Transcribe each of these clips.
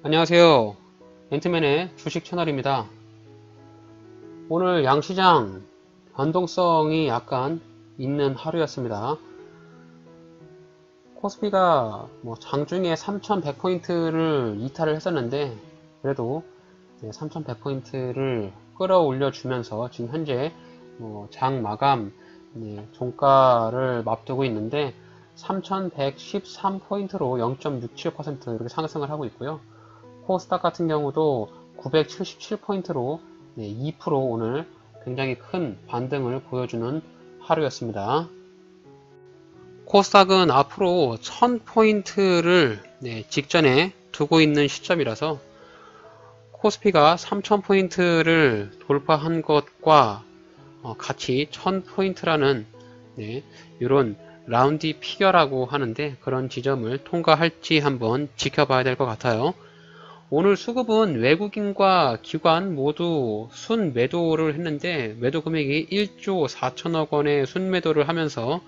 안녕하세요. 앤트맨의 주식 채널입니다. 오늘 양시장 변동성이 약간 있는 하루였습니다. 코스피가 장중에 3100포인트를 이탈을 했었는데 그래도 3100포인트를 끌어올려 주면서 지금 현재 장 마감 종가를 앞두고 있는데 3113포인트로 0.67% 이렇게 상승을 하고 있고요. 코스닥 같은 경우도 977포인트로 2% 오늘 굉장히 큰 반등을 보여주는 하루였습니다. 코스닥은 앞으로 1000포인트를 직전에 두고 있는 시점이라서 코스피가 3000포인트를 돌파한 것과 같이 1000포인트라는 이런 라운디 피겨라고 하는데 그런 지점을 통과할지 한번 지켜봐야 될 것 같아요. 오늘 수급은 외국인과 기관 모두 순매도를 했는데 매도 금액이 1조 4천억 원의 순매도를 하면서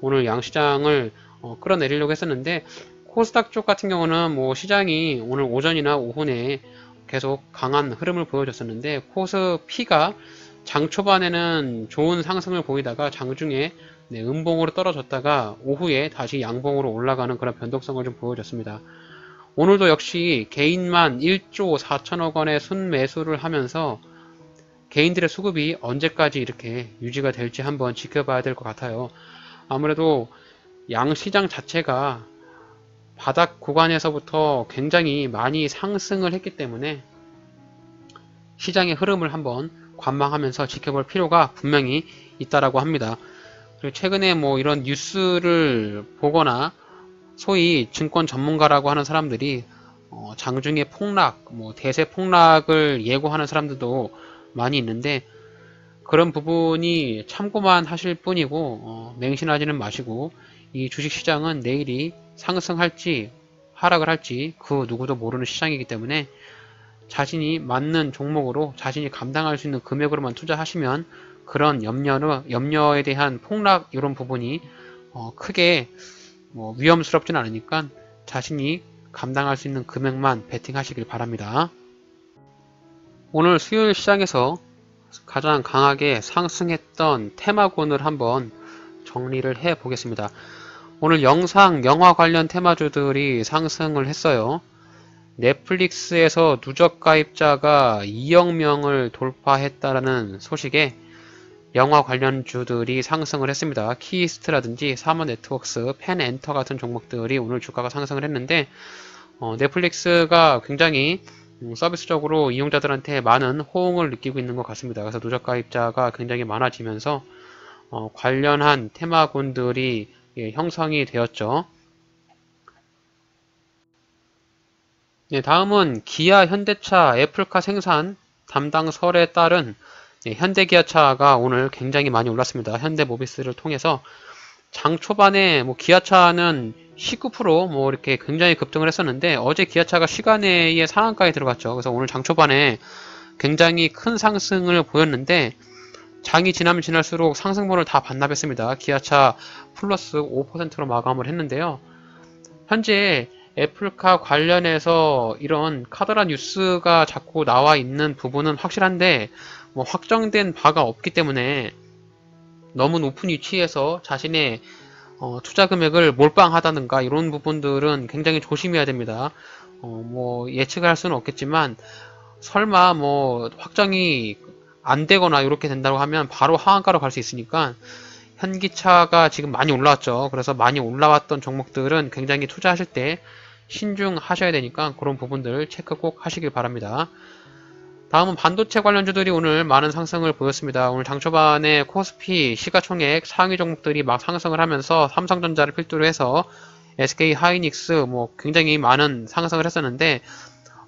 오늘 양시장을 끌어내리려고 했었는데 코스닥 쪽 같은 경우는 시장이 오늘 오전이나 오후 내에 계속 강한 흐름을 보여줬었는데 코스피가 장 초반에는 좋은 상승을 보이다가 장중에 음봉으로 떨어졌다가 오후에 다시 양봉으로 올라가는 그런 변동성을 좀 보여줬습니다. 오늘도 역시 개인만 1조 4천억 원의 순매수를 하면서 개인들의 수급이 언제까지 이렇게 유지가 될지 한번 지켜봐야 될 것 같아요. 아무래도 양시장 자체가 바닥 구간에서부터 굉장히 많이 상승을 했기 때문에 시장의 흐름을 한번 관망하면서 지켜볼 필요가 분명히 있다라고 합니다. 그리고 최근에 이런 뉴스를 보거나 소위 증권 전문가라고 하는 사람들이 장중에 폭락, 대세 폭락을 예고하는 사람들도 많이 있는데 그런 부분이 참고만 하실 뿐이고 맹신하지는 마시고 이 주식시장은 내일이 상승할지 하락을 할지 그 누구도 모르는 시장이기 때문에 자신이 맞는 종목으로 자신이 감당할 수 있는 금액으로만 투자하시면 그런 염려에 대한 폭락 이런 부분이 크게 위험스럽진 않으니까 자신이 감당할 수 있는 금액만 베팅하시길 바랍니다. 오늘 수요일 시장에서 가장 강하게 상승했던 테마군을 한번 정리를 해 보겠습니다. 오늘 영화 관련 테마주들이 상승을 했어요. 넷플릭스에서 누적 가입자가 2억 명을 돌파했다라는 소식에 영화 관련주들이 상승을 했습니다. 키이스트라든지 사모네트웍스, 펜엔터 같은 종목들이 오늘 주가가 상승을 했는데 넷플릭스가 굉장히 서비스적으로 이용자들한테 많은 호응을 느끼고 있는 것 같습니다. 그래서 누적 가입자가 굉장히 많아지면서 관련한 테마군들이 형성이 되었죠. 다음은 기아, 현대차, 애플카 생산 담당설에 따른 현대기아차가 오늘 굉장히 많이 올랐습니다. 현대모비스를 통해서 장 초반에 기아차는 19% 이렇게 굉장히 급등을 했었는데 어제 기아차가 시간외의 상한가에 들어갔죠. 그래서 오늘 장 초반에 굉장히 큰 상승을 보였는데 장이 지나면 지날수록 상승분을 다 반납했습니다. 기아차 플러스 5%로 마감을 했는데요. 현재 애플카 관련해서 이런 카더라 뉴스가 자꾸 나와 있는 부분은 확실한데 확정된 바가 없기 때문에 너무 높은 위치에서 자신의 투자 금액을 몰빵하다든가 이런 부분들은 굉장히 조심해야 됩니다. 예측을 할 수는 없겠지만 설마 확정이 안 되거나 이렇게 된다고 하면 바로 하한가로 갈 수 있으니까 현기차가 지금 많이 올라왔죠. 그래서 많이 올라왔던 종목들은 굉장히 투자하실 때 신중하셔야 되니까 그런 부분들 체크 꼭 하시길 바랍니다. 다음은 반도체 관련주들이 오늘 많은 상승을 보였습니다. 오늘 장초반에 코스피 시가총액 상위 종목들이 막 상승을 하면서 삼성전자를 필두로 해서 SK 하이닉스 굉장히 많은 상승을 했었는데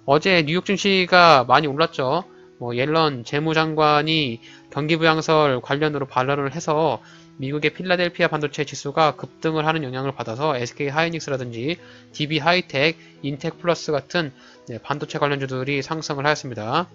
어제 뉴욕 증시가 많이 올랐죠. 옐런 재무장관이 경기부양설 관련으로 발언을 해서 미국의 필라델피아 반도체 지수가 급등을 하는 영향을 받아서 SK 하이닉스라든지 DB 하이텍, 인텍플러스 같은 반도체 관련주들이 상승을 하였습니다.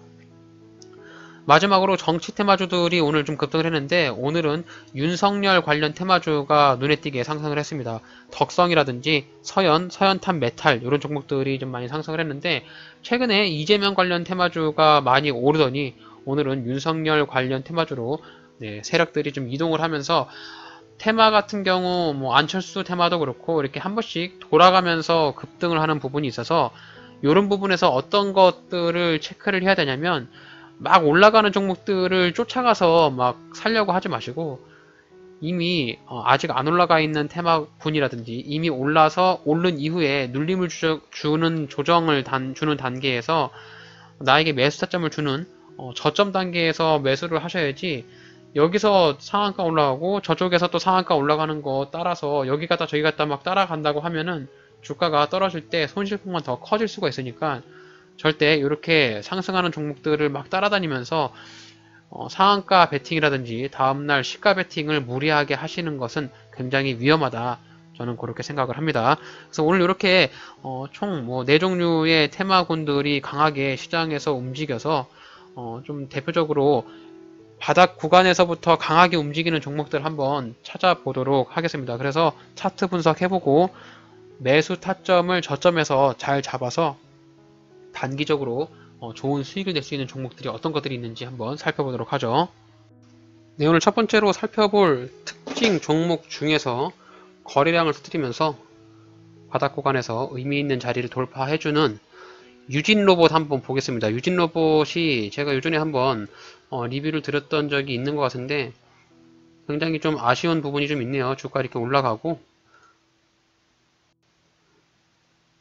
마지막으로 정치 테마주들이 오늘 좀 급등을 했는데, 오늘은 윤석열 관련 테마주가 눈에 띄게 상승을 했습니다. 덕성이라든지 서현, 서현탄 메탈 이런 종목들이 좀 많이 상승을 했는데, 최근에 이재명 관련 테마주가 많이 오르더니 오늘은 윤석열 관련 테마주로 세력들이 좀 이동을 하면서, 테마 같은 경우 뭐 안철수 테마도 그렇고 이렇게 한 번씩 돌아가면서 급등을 하는 부분이 있어서, 이런 부분에서 어떤 것들을 체크를 해야 되냐면, 막 올라가는 종목들을 쫓아가서 막 살려고 하지 마시고, 이미 아직 안 올라가 있는 테마군이라든지 이미 올라서 오른 이후에 눌림을 주는 조정을 주는 단계에서 나에게 매수 타점을 주는 저점 단계에서 매수를 하셔야지, 여기서 상한가 올라가고 저쪽에서 또 상한가 올라가는 거 따라서 여기 갔다 저기 갔다 막 따라간다고 하면은 주가가 떨어질 때 손실폭만 더 커질 수가 있으니까, 절대 이렇게 상승하는 종목들을 막 따라다니면서 상한가 베팅이라든지 다음날 시가 베팅을 무리하게 하시는 것은 굉장히 위험하다, 저는 그렇게 생각을 합니다. 그래서 오늘 이렇게 총 뭐 4종류의 테마군들이 강하게 시장에서 움직여서 좀 대표적으로 바닥 구간에서부터 강하게 움직이는 종목들 한번 찾아보도록 하겠습니다. 그래서 차트 분석해보고 매수 타점을 저점에서 잘 잡아서 단기적으로 좋은 수익을 낼 수 있는 종목들이 어떤 것들이 있는지 한번 살펴보도록 하죠. 네, 오늘 첫 번째로 살펴볼 특징 종목 중에서 거래량을 터뜨리면서 바닥 구간에서 의미 있는 자리를 돌파해주는 유진로봇 한번 보겠습니다. 유진로봇이 제가 요전에 한번 리뷰를 드렸던 적이 있는 것 같은데, 굉장히 좀 아쉬운 부분이 좀 있네요. 주가 이렇게 올라가고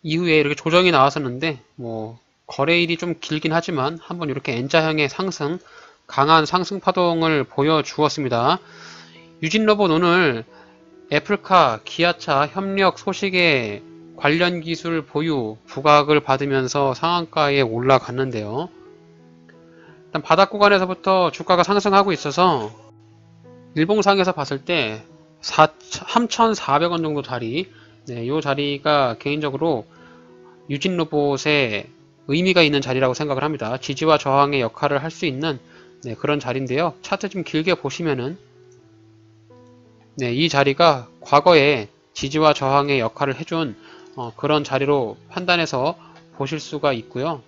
이후에 이렇게 조정이 나왔었는데, 뭐 거래일이 좀 길긴 하지만 한번 이렇게 N자형의 상승, 강한 상승 파동을 보여주었습니다. 유진로봇 오늘 애플카, 기아차 협력 소식에 관련 기술 보유, 부각을 받으면서 상한가에 올라갔는데요. 일단 바닥 구간에서부터 주가가 상승하고 있어서 일봉상에서 봤을 때 3,400원 정도 자리, 이 자리가 개인적으로 유진로봇의 의미가 있는 자리라고 생각을 합니다. 지지와 저항의 역할을 할 수 있는 그런 자리인데요. 차트 좀 길게 보시면은 이 자리가 과거에 지지와 저항의 역할을 해준 그런 자리로 판단해서 보실 수가 있고요.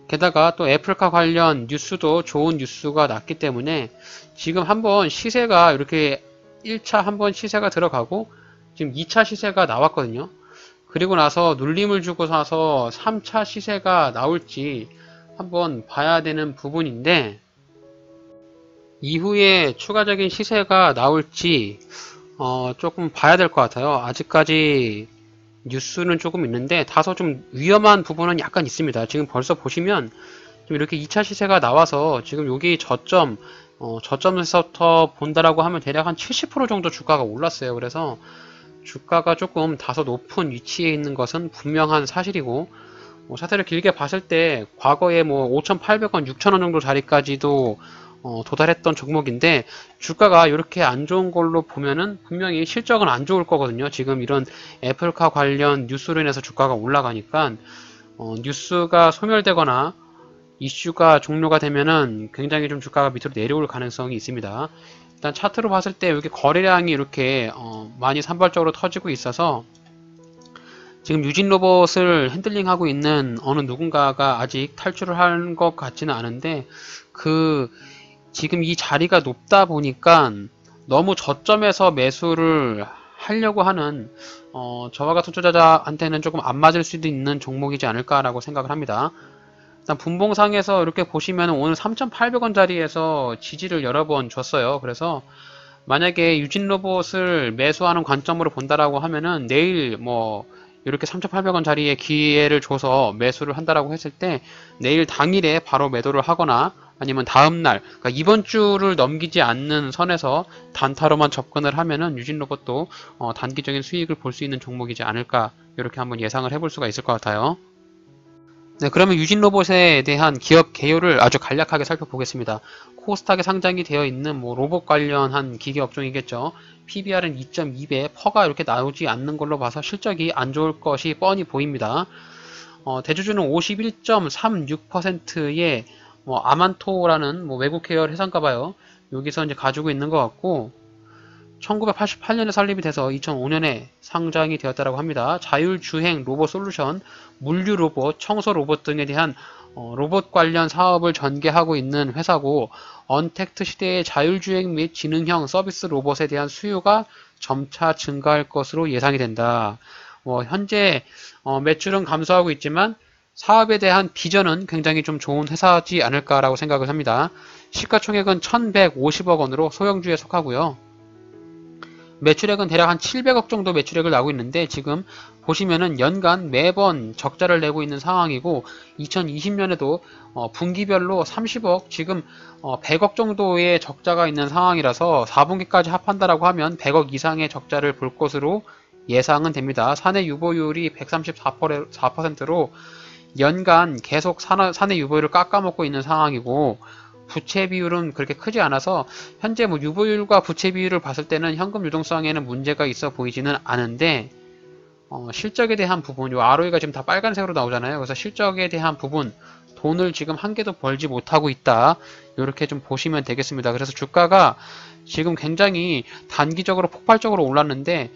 게다가 또 애플카 관련 뉴스도 좋은 뉴스가 났기 때문에 지금 한번 시세가 이렇게 1차 한번 시세가 들어가고 지금 2차 시세가 나왔거든요. 그리고 나서 눌림을 주고 나서 3차 시세가 나올지 한번 봐야 되는 부분인데, 이후에 추가적인 시세가 나올지 조금 봐야 될 것 같아요. 아직까지 뉴스는 조금 있는데 다소 좀 위험한 부분은 약간 있습니다. 지금 벌써 보시면 좀 이렇게 2차 시세가 나와서 지금 여기 저점에서부터 본다라고 하면 대략 한 70% 정도 주가가 올랐어요. 그래서 주가가 조금 다소 높은 위치에 있는 것은 분명한 사실이고, 차트를 길게 봤을 때 과거에 뭐 5,800원, 6,000원 정도 자리까지도 도달했던 종목인데, 주가가 이렇게 안 좋은 걸로 보면은 분명히 실적은 안 좋을 거거든요. 지금 이런 애플카 관련 뉴스로 인해서 주가가 올라가니까 뉴스가 소멸되거나 이슈가 종료가 되면은 굉장히 좀 주가가 밑으로 내려올 가능성이 있습니다. 일단 차트로 봤을 때 여기 거래량이 이렇게 많이 산발적으로 터지고 있어서 지금 유진로봇을 핸들링하고 있는 어느 누군가가 아직 탈출을 한 것 같지는 않은데, 지금 이 자리가 높다 보니까 너무 저점에서 매수를 하려고 하는 저와 같은 투자자한테는 조금 안 맞을 수도 있는 종목이지 않을까라고 생각을 합니다. 일단 분봉상에서 이렇게 보시면 오늘 3,800원 자리에서 지지를 여러 번 줬어요. 그래서 만약에 유진로봇을 매수하는 관점으로 본다라고 하면은 내일 뭐 이렇게 3,800원 자리에 기회를 줘서 매수를 한다라고 했을 때 내일 당일에 바로 매도를 하거나 아니면 다음날, 그러니까 이번 주를 넘기지 않는 선에서 단타로만 접근을 하면은 유진로봇도 단기적인 수익을 볼 수 있는 종목이지 않을까, 이렇게 한번 예상을 해볼 수가 있을 것 같아요. 네, 그러면 유진로봇에 대한 기업 개요를 아주 간략하게 살펴보겠습니다. 코스닥에 상장이 되어 있는 뭐 로봇 관련한 기계 업종이겠죠. PBR은 2.2배, 퍼가 이렇게 나오지 않는 걸로 봐서 실적이 안 좋을 것이 뻔히 보입니다. 대주주는 51.36%의 뭐 아만토라는 뭐 외국 계열 회사인가 봐요. 여기서 이제 가지고 있는 것 같고 1988년에 설립이 돼서 2005년에 상장이 되었다고 합니다. 자율주행 로봇 솔루션, 물류 로봇, 청소 로봇 등에 대한 로봇 관련 사업을 전개하고 있는 회사고 언택트 시대의 자율주행 및 지능형 서비스 로봇에 대한 수요가 점차 증가할 것으로 예상이 된다. 현재 매출은 감소하고 있지만 사업에 대한 비전은 굉장히 좀 좋은 회사지 않을까라고 생각을 합니다. 시가총액은 1150억 원으로 소형주에 속하고요. 매출액은 대략 한 700억 정도 매출액을 나고 있는데 지금 보시면은 연간 매번 적자를 내고 있는 상황이고 2020년에도 분기별로 30억 지금 100억 정도의 적자가 있는 상황이라서 4분기까지 합한다라고 하면 100억 이상의 적자를 볼 것으로 예상은 됩니다. 사내 유보율이 134%로 연간 계속 사내 유보율을 깎아먹고 있는 상황이고 부채 비율은 그렇게 크지 않아서 현재 뭐 유보율과 부채 비율을 봤을 때는 현금 유동성에는 문제가 있어 보이지는 않은데 실적에 대한 부분, 요 ROE가 지금 다 빨간색으로 나오잖아요. 그래서 실적에 대한 부분, 돈을 지금 한 개도 벌지 못하고 있다. 이렇게 좀 보시면 되겠습니다. 그래서 주가가 지금 굉장히 단기적으로 폭발적으로 올랐는데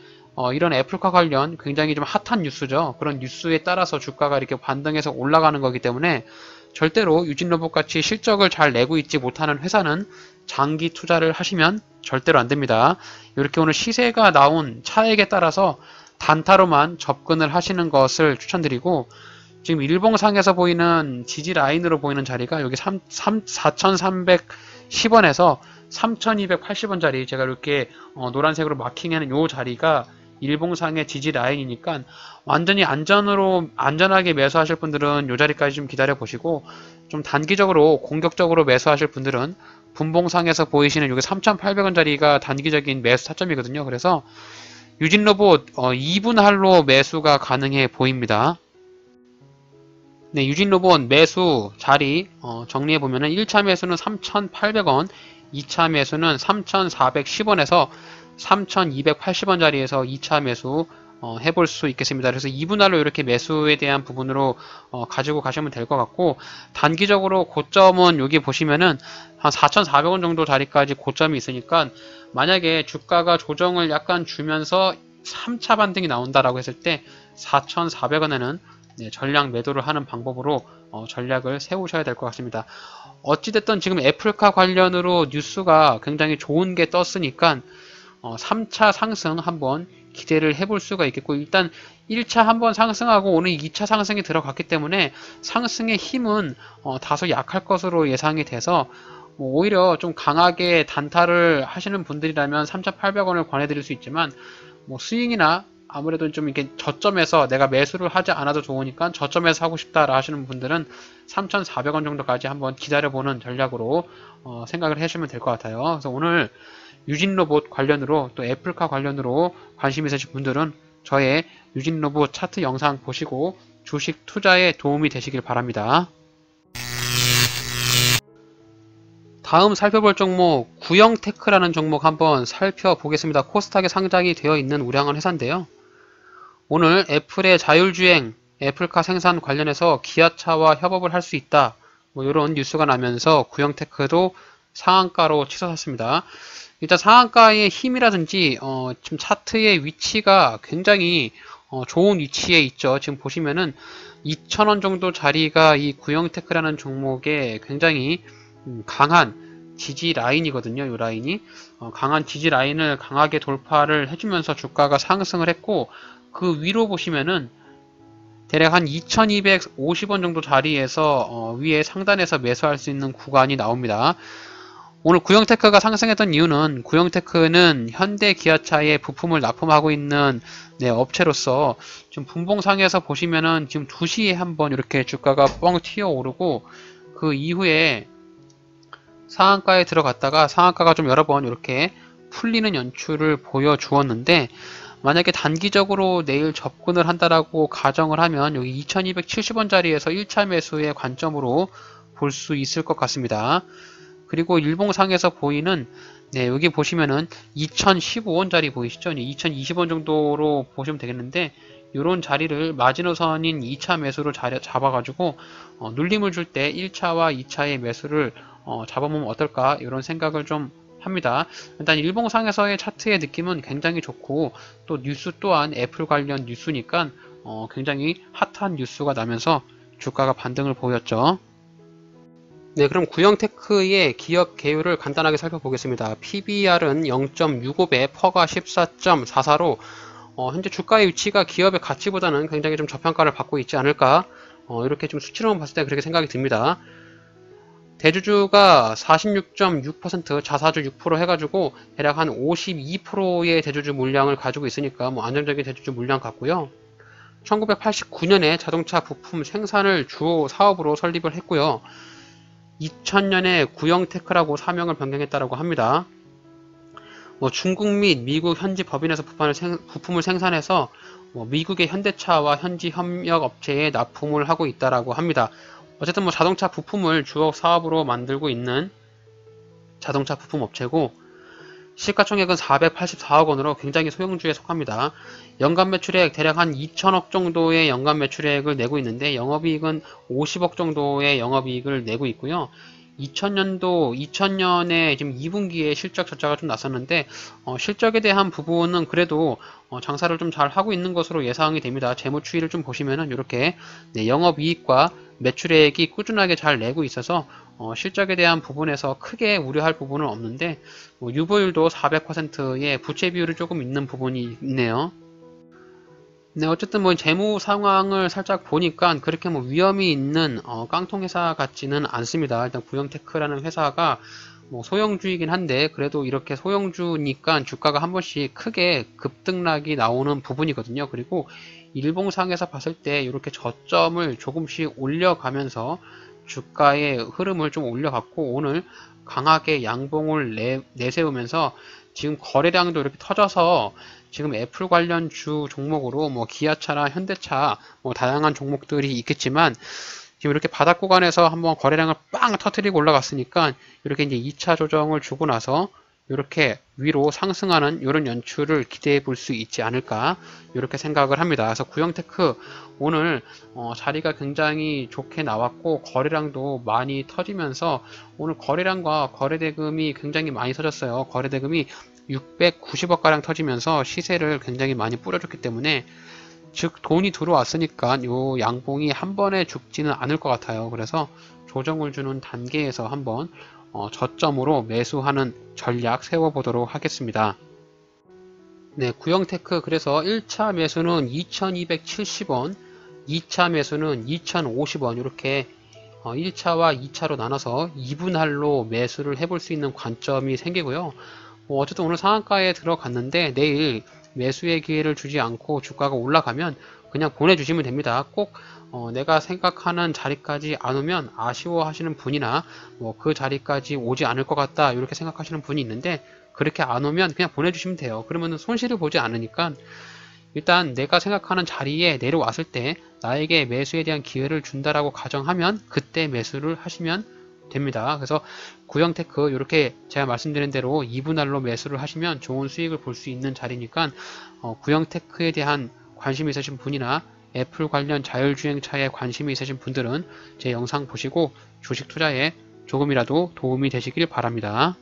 이런 애플카 관련 굉장히 좀 핫한 뉴스죠. 그런 뉴스에 따라서 주가가 이렇게 반등해서 올라가는 거기 때문에 절대로 유진로봇 같이 실적을 잘 내고 있지 못하는 회사는 장기 투자를 하시면 절대로 안 됩니다. 이렇게 오늘 시세가 나온 차액에 따라서 단타로만 접근을 하시는 것을 추천드리고 지금 일봉상에서 보이는 지지 라인으로 보이는 자리가 여기 4,310원에서 3,280원짜리 제가 이렇게 노란색으로 마킹하는 요 자리가 일봉상의 지지 라인이니까 완전히 안전하게 매수하실 분들은 요 자리까지 좀 기다려 보시고 좀 단기적으로 공격적으로 매수하실 분들은 분봉상에서 보이시는 여기 3,800원짜리가 단기적인 매수 타점이거든요. 그래서 유진로봇 2분 할로 매수가 가능해 보입니다. 네, 유진로봇 매수 자리 정리해 보면은 1차 매수는 3,800원, 2차 매수는 3,410원에서 3,280원 자리에서 2차 매수 해볼 수 있겠습니다. 그래서 2분할로 이렇게 매수에 대한 부분으로 가지고 가시면 될 것 같고 단기적으로 고점은 여기 보시면은 한 4,400원 정도 자리까지 고점이 있으니까 만약에 주가가 조정을 약간 주면서 3차 반등이 나온다라고 했을 때 4,400원에는 전량 매도를 하는 방법으로 전략을 세우셔야 될 것 같습니다. 어찌됐든 지금 애플카 관련으로 뉴스가 굉장히 좋은 게 떴으니까 3차 상승 한번 기대를 해볼 수가 있겠고 일단 1차 한번 상승하고 오늘 2차 상승이 들어갔기 때문에 상승의 힘은 다소 약할 것으로 예상이 돼서 오히려 좀 강하게 단타를 하시는 분들이라면 3,800원을 권해드릴 수 있지만 스윙이나 아무래도 좀 이렇게 저점에서 내가 매수를 하지 않아도 좋으니까 저점에서 하고 싶다 하시는 분들은 3,400원 정도까지 한번 기다려보는 전략으로 생각을 해주시면 될 것 같아요. 그래서 오늘 유진로봇 관련으로 또 애플카 관련으로 관심 있으신 분들은 저의 유진로봇 차트 영상 보시고 주식 투자에 도움이 되시길 바랍니다. 다음 살펴볼 종목 구형테크라는 종목 한번 살펴보겠습니다. 코스닥에 상장이 되어 있는 우량한 회사인데요. 오늘 애플의 자율주행 애플카 생산 관련해서 기아차와 협업을 할 수 있다. 이런 뉴스가 나면서 구형테크도 상한가로 치솟았습니다. 일단 상한가의 힘이라든지 지금 차트의 위치가 굉장히 좋은 위치에 있죠. 지금 보시면은 2,000원 정도 자리가 이 구형테크라는 종목에 굉장히 강한 지지 라인이거든요. 이 라인이 강한 지지 라인을 강하게 돌파를 해주면서 주가가 상승을 했고 그 위로 보시면은 대략 한 2,250원 정도 자리에서 위에 상단에서 매수할 수 있는 구간이 나옵니다. 오늘 구형테크가 상승했던 이유는 구형테크는 현대 기아차에 부품을 납품하고 있는 업체로서 지금 분봉상에서 보시면은 지금 2시에 한번 이렇게 주가가 뻥 튀어 오르고 그 이후에 상한가에 들어갔다가 상한가가 좀 여러 번 이렇게 풀리는 연출을 보여주었는데 만약에 단기적으로 내일 접근을 한다라고 가정을 하면 여기 2270원 자리에서 1차 매수의 관점으로 볼 수 있을 것 같습니다. 그리고 일봉상에서 보이는 여기 보시면은 2015원짜리 보이시죠? 2020원 정도로 보시면 되겠는데 이런 자리를 마지노선인 2차 매수로 잡아가지고 눌림을 줄 때 1차와 2차의 매수를 잡아보면 어떨까 이런 생각을 좀 합니다. 일단 일봉상에서의 차트의 느낌은 굉장히 좋고 또 뉴스 또한 애플 관련 뉴스니까 굉장히 핫한 뉴스가 나면서 주가가 반등을 보였죠. 네, 그럼 구형테크의 기업 개요를 간단하게 살펴보겠습니다. PBR은 0.65배, 퍼가 14.44로 현재 주가의 위치가 기업의 가치보다는 굉장히 좀 저평가를 받고 있지 않을까, 이렇게 좀 수치로만 봤을 때 그렇게 생각이 듭니다. 대주주가 46.6%, 자사주 6% 해가지고 대략 한 52%의 대주주 물량을 가지고 있으니까 뭐 안정적인 대주주 물량 같고요. 1989년에 자동차 부품 생산을 주 사업으로 설립을 했고요. 2000년에 구형테크라고 사명을 변경했다고 합니다. 중국 및 미국 현지 법인에서 부품을 생산해서 미국의 현대차와 현지 협력업체에 납품을 하고 있다고 합니다. 어쨌든 자동차 부품을 주요 사업으로 만들고 있는 자동차 부품 업체고, 시가총액은 484억 원으로 굉장히 소형주에 속합니다. 연간 매출액 대략 한 2천억 정도의 연간 매출액을 내고 있는데 영업이익은 50억 정도의 영업이익을 내고 있고요. 2000년에 지금 2분기에 실적 적자가 좀 났었는데 실적에 대한 부분은 그래도 장사를 좀 잘 하고 있는 것으로 예상이 됩니다. 재무 추이를 좀 보시면은 이렇게 영업이익과 매출액이 꾸준하게 잘 내고 있어서 실적에 대한 부분에서 크게 우려할 부분은 없는데 유보율도 400%의 부채 비율이 조금 있는 부분이 있네요. 네, 어쨌든 재무 상황을 살짝 보니까 그렇게 위험이 있는 깡통 회사 같지는 않습니다. 일단 구형테크라는 회사가 소형주이긴 한데 그래도 이렇게 소형주니까 주가가 한 번씩 크게 급등락이 나오는 부분이거든요. 그리고 일봉상에서 봤을 때 이렇게 저점을 조금씩 올려가면서 주가의 흐름을 좀 올려갔고 오늘 강하게 양봉을 내세우면서 지금 거래량도 이렇게 터져서 지금 애플 관련 주 종목으로 기아차나 현대차 다양한 종목들이 있겠지만 지금 이렇게 바닥 구간에서 한번 거래량을 빵 터뜨리고 올라갔으니까 이렇게 이제 2차 조정을 주고 나서 이렇게 위로 상승하는 이런 연출을 기대해 볼 수 있지 않을까 이렇게 생각을 합니다. 그래서 구형테크 오늘 자리가 굉장히 좋게 나왔고 거래량도 많이 터지면서 오늘 거래량과 거래대금이 굉장히 많이 터졌어요. 거래대금이 690억 가량 터지면서 시세를 굉장히 많이 뿌려줬기 때문에 즉 돈이 들어왔으니까 요 양봉이 한 번에 죽지는 않을 것 같아요. 그래서 조정을 주는 단계에서 한번 저점으로 매수하는 전략 세워보도록 하겠습니다. 네, 구형테크 그래서 1차 매수는 2270원, 2차 매수는 2050원 이렇게 1차와 2차로 나눠서 2분할로 매수를 해볼 수 있는 관점이 생기고요. 어쨌든 오늘 상한가에 들어갔는데 내일 매수의 기회를 주지 않고 주가가 올라가면 그냥 보내주시면 됩니다. 꼭 내가 생각하는 자리까지 안 오면 아쉬워하시는 분이나 그 자리까지 오지 않을 것 같다 이렇게 생각하시는 분이 있는데 그렇게 안 오면 그냥 보내주시면 돼요. 그러면 손실을 보지 않으니까 일단 내가 생각하는 자리에 내려왔을 때 나에게 매수에 대한 기회를 준다라고 가정하면 그때 매수를 하시면 됩니다. 그래서 구형테크 이렇게 제가 말씀드린 대로 2분할로 매수를 하시면 좋은 수익을 볼 수 있는 자리니까 구형테크에 대한 관심이 있으신 분이나 애플 관련 자율주행차에 관심이 있으신 분들은 제 영상 보시고 주식 투자에 조금이라도 도움이 되시길 바랍니다.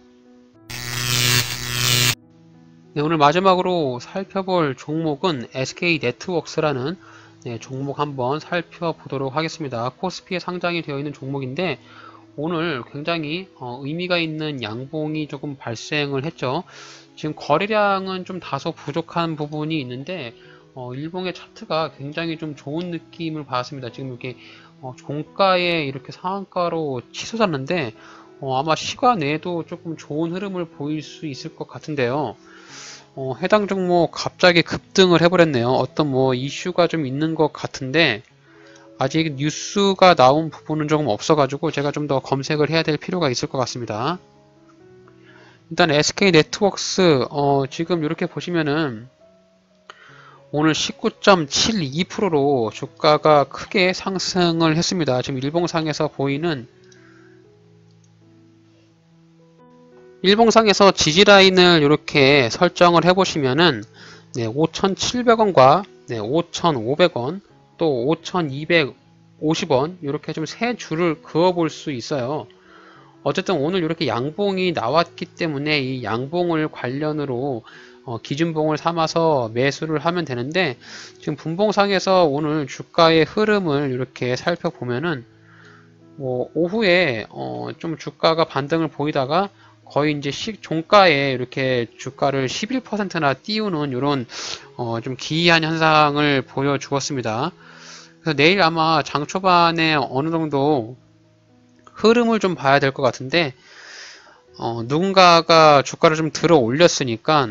네, 오늘 마지막으로 살펴볼 종목은 SK네트워크스라는 종목 한번 살펴보도록 하겠습니다. 코스피에 상장이 되어 있는 종목인데 오늘 굉장히 의미가 있는 양봉이 조금 발생을 했죠. 지금 거래량은 좀 다소 부족한 부분이 있는데 일봉의 차트가 굉장히 좀 좋은 느낌을 받았습니다. 지금 이렇게 종가에 이렇게 상한가로 치솟았는데 아마 시간 내에도 조금 좋은 흐름을 보일 수 있을 것 같은데요. 해당 종목 갑자기 급등을 해버렸네요. 어떤 이슈가 좀 있는 것 같은데 아직 뉴스가 나온 부분은 조금 없어가지고 제가 좀 더 검색을 해야 될 필요가 있을 것 같습니다. 일단 SK네트워크스 지금 이렇게 보시면은 오늘 19.72%로 주가가 크게 상승을 했습니다. 지금 일봉상에서 보이는 일봉상에서 지지라인을 이렇게 설정을 해보시면은 네, 5,700원과 네, 5,500원 또 5,250원 이렇게 좀 세 줄을 그어 볼 수 있어요. 어쨌든 오늘 이렇게 양봉이 나왔기 때문에 이 양봉을 관련으로 기준봉을 삼아서 매수를 하면 되는데, 지금 분봉상에서 오늘 주가의 흐름을 이렇게 살펴보면은 뭐 오후에 좀 주가가 반등을 보이다가 거의 이제 종가에 이렇게 주가를 11%나 띄우는 이런 좀 기이한 현상을 보여주었습니다. 그래서 내일 아마 장 초반에 어느 정도 흐름을 좀 봐야 될 것 같은데, 누군가가 주가를 좀 들어 올렸으니까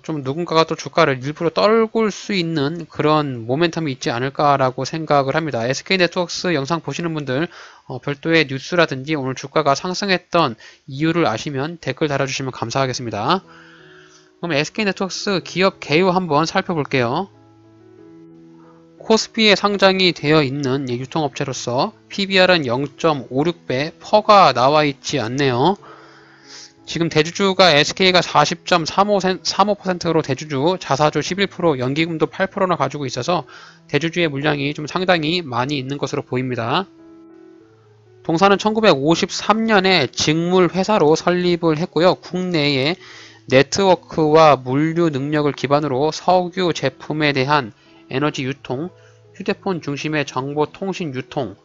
좀 누군가가 또 주가를 일부러 떨굴 수 있는 그런 모멘텀이 있지 않을까라고 생각을 합니다. SK네트워크스 영상 보시는 분들 별도의 뉴스라든지 오늘 주가가 상승했던 이유를 아시면 댓글 달아주시면 감사하겠습니다. 그럼 SK네트워크스 기업 개요 한번 살펴볼게요. 코스피에 상장이 되어 있는 유통업체로서 PBR은 0.56배, 퍼가 나와 있지 않네요. 지금 대주주가 SK가 40.35%로 대주주, 자사주 11%, 연기금도 8%나 가지고 있어서 대주주의 물량이 좀 상당히 많이 있는 것으로 보입니다. 동사는 1953년에 직물회사로 설립을 했고요. 국내에 네트워크와 물류 능력을 기반으로 석유 제품에 대한 에너지 유통, 휴대폰 중심의 정보통신 유통,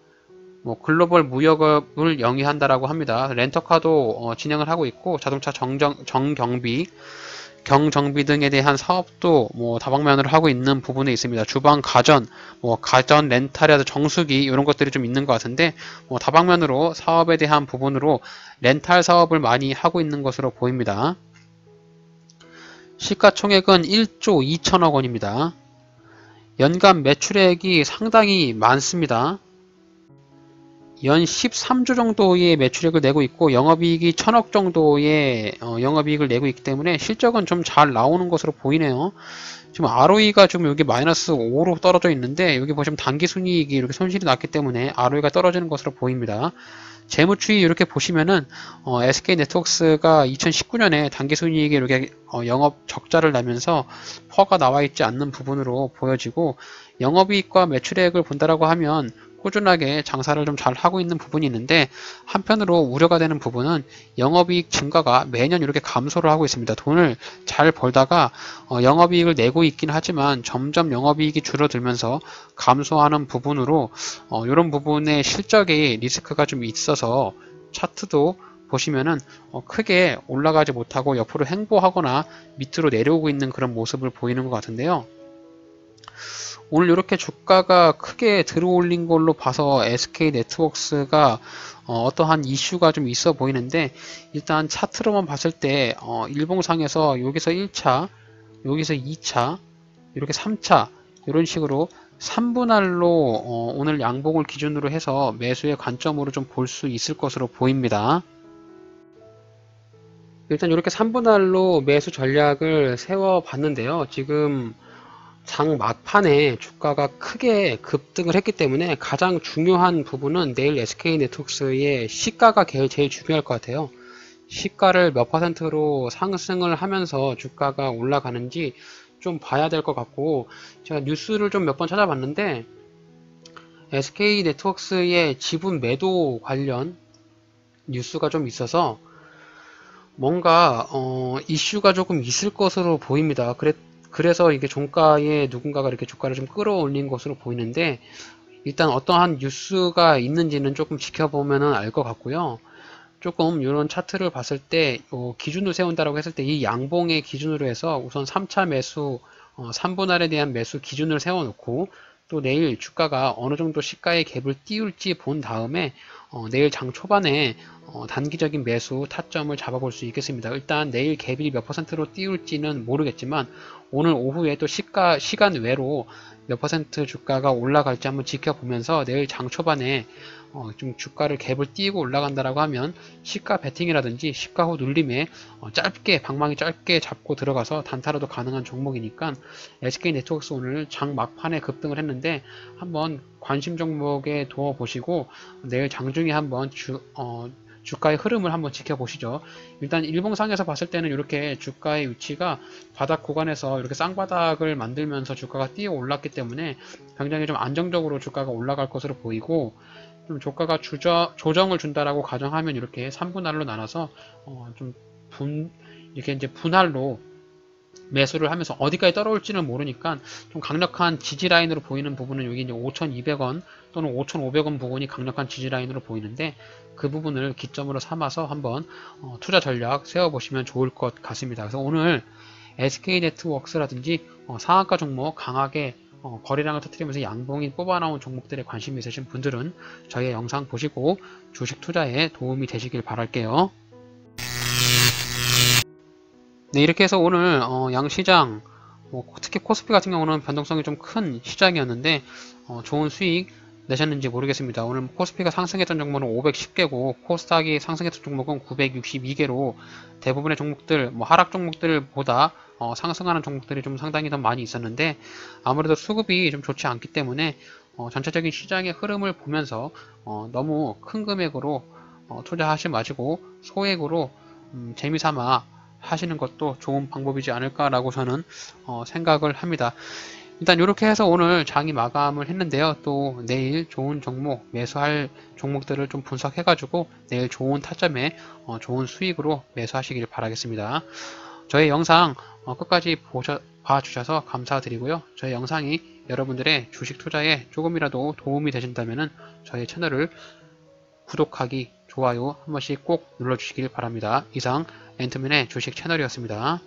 글로벌 무역을 영위한다라고 합니다. 렌터카도 진행을 하고 있고, 자동차 정경비, 경정비 등에 대한 사업도 다방면으로 하고 있는 부분에 있습니다. 주방, 가전, 가전 렌탈이라든지 정수기 이런 것들이 좀 있는 것 같은데, 다방면으로 사업에 대한 부분으로 렌탈 사업을 많이 하고 있는 것으로 보입니다. 시가총액은 1조 2천억 원입니다. 연간 매출액이 상당히 많습니다. 연 13조 정도의 매출액을 내고 있고, 영업이익이 1000억 정도의 영업이익을 내고 있기 때문에 실적은 좀 잘 나오는 것으로 보이네요. 지금 ROE가 좀 여기 마이너스 5로 떨어져 있는데, 여기 보시면 단기순이익이 이렇게 손실이 났기 때문에 ROE가 떨어지는 것으로 보입니다. 재무추이 이렇게 보시면은 SK네트워크스가 2019년에 단기순이익이 이렇게 영업 적자를 내면서 퍼가 나와 있지 않는 부분으로 보여지고, 영업이익과 매출액을 본다라고 하면 꾸준하게 장사를 좀 잘 하고 있는 부분이 있는데, 한편으로 우려가 되는 부분은 영업이익 증가가 매년 이렇게 감소를 하고 있습니다. 돈을 잘 벌다가 영업이익을 내고 있긴 하지만 점점 영업이익이 줄어들면서 감소하는 부분으로 이런 부분에 실적의 리스크가 좀 있어서 차트도 보시면은 크게 올라가지 못하고 옆으로 횡보하거나 밑으로 내려오고 있는 그런 모습을 보이는 것 같은데요. 오늘 이렇게 주가가 크게 들어올린 걸로 봐서 SK네트워크스가 어떠한 이슈가 좀 있어 보이는데, 일단 차트로만 봤을 때 일봉상에서 여기서 1차, 여기서 2차, 이렇게 3차 이런 식으로 3분할로 오늘 양봉을 기준으로 해서 매수의 관점으로 좀 볼 수 있을 것으로 보입니다. 일단 이렇게 3분할로 매수 전략을 세워 봤는데요. 지금 장 막판에 주가가 크게 급등을 했기 때문에 가장 중요한 부분은 내일 SK네트워크스의 시가가 제일 중요할 것 같아요. 시가를 몇 퍼센트로 상승을 하면서 주가가 올라가는지 좀 봐야 될 것 같고, 제가 뉴스를 좀 몇 번 찾아봤는데 SK네트워크스의 지분 매도 관련 뉴스가 좀 있어서 뭔가 이슈가 조금 있을 것으로 보입니다. 그래서 이게 종가에 누군가가 이렇게 주가를 좀 끌어올린 것으로 보이는데, 일단 어떠한 뉴스가 있는지는 조금 지켜보면 알 것 같고요. 조금 이런 차트를 봤을 때 기준을 세운다라고 했을 때 이 양봉의 기준으로 해서 우선 3차 매수 3분할에 대한 매수 기준을 세워놓고, 또 내일 주가가 어느 정도 시가의 갭을 띄울지 본 다음에 내일 장 초반에 단기적인 매수 타점을 잡아볼 수 있겠습니다. 일단 내일 갭이 몇 퍼센트로 띄울지는 모르겠지만 오늘 오후에 또 시간 외로 몇 퍼센트 주가가 올라갈지 한번 지켜보면서 내일 장 초반에 좀 주가를 갭을 띄고 올라간다라고 하면 시가 베팅이라든지 시가 후 눌림에 방망이 짧게 잡고 들어가서 단타로도 가능한 종목이니까, SK네트워크스 오늘 장 막판에 급등을 했는데 한번 관심 종목에 두어 보시고 내일 장중에 한번 주가의 흐름을 한번 지켜보시죠. 일단 일봉상에서 봤을 때는 이렇게 주가의 위치가 바닥 구간에서 이렇게 쌍바닥을 만들면서 주가가 뛰어 올랐기 때문에 굉장히 좀 안정적으로 주가가 올라갈 것으로 보이고, 좀 주가가 조정을 준다라고 가정하면 이렇게 3분할로 나눠서 이렇게 이제 분할로 매수를 하면서 어디까지 떨어올지는 모르니까 좀 강력한 지지라인으로 보이는 부분은 여기 이제 5,200원 또는 5,500원 부분이 강력한 지지라인으로 보이는데, 그 부분을 기점으로 삼아서 한번 투자 전략 세워보시면 좋을 것 같습니다. 그래서 오늘 SK네트워크스라든지 상한가 종목 강하게 거래량을 터뜨리면서 양봉이 뽑아나온 종목들에 관심이 있으신 분들은 저희의 영상 보시고 주식 투자에 도움이 되시길 바랄게요. 네, 이렇게 해서 오늘 양시장, 특히 코스피 같은 경우는 변동성이 좀 큰 시장이었는데 좋은 수익 내셨는지 모르겠습니다. 오늘 코스피가 상승했던 종목은 510개고 코스닥이 상승했던 종목은 962개로 대부분의 종목들, 하락 종목들보다 상승하는 종목들이 좀 상당히 더 많이 있었는데, 아무래도 수급이 좀 좋지 않기 때문에 전체적인 시장의 흐름을 보면서 너무 큰 금액으로 투자하지 마시고 소액으로 재미삼아 하시는 것도 좋은 방법이지 않을까라고 저는 생각을 합니다. 일단 이렇게 해서 오늘 장이 마감을 했는데요. 또 내일 좋은 종목, 매수할 종목들을 좀 분석해가지고 내일 좋은 타점에 좋은 수익으로 매수하시길 바라겠습니다. 저희 영상 끝까지 봐주셔서 감사드리고요. 저희 영상이 여러분들의 주식 투자에 조금이라도 도움이 되신다면 저희 채널을 구독하기, 좋아요 한 번씩 꼭 눌러주시길 바랍니다. 이상 앤트맨의 주식 채널이었습니다.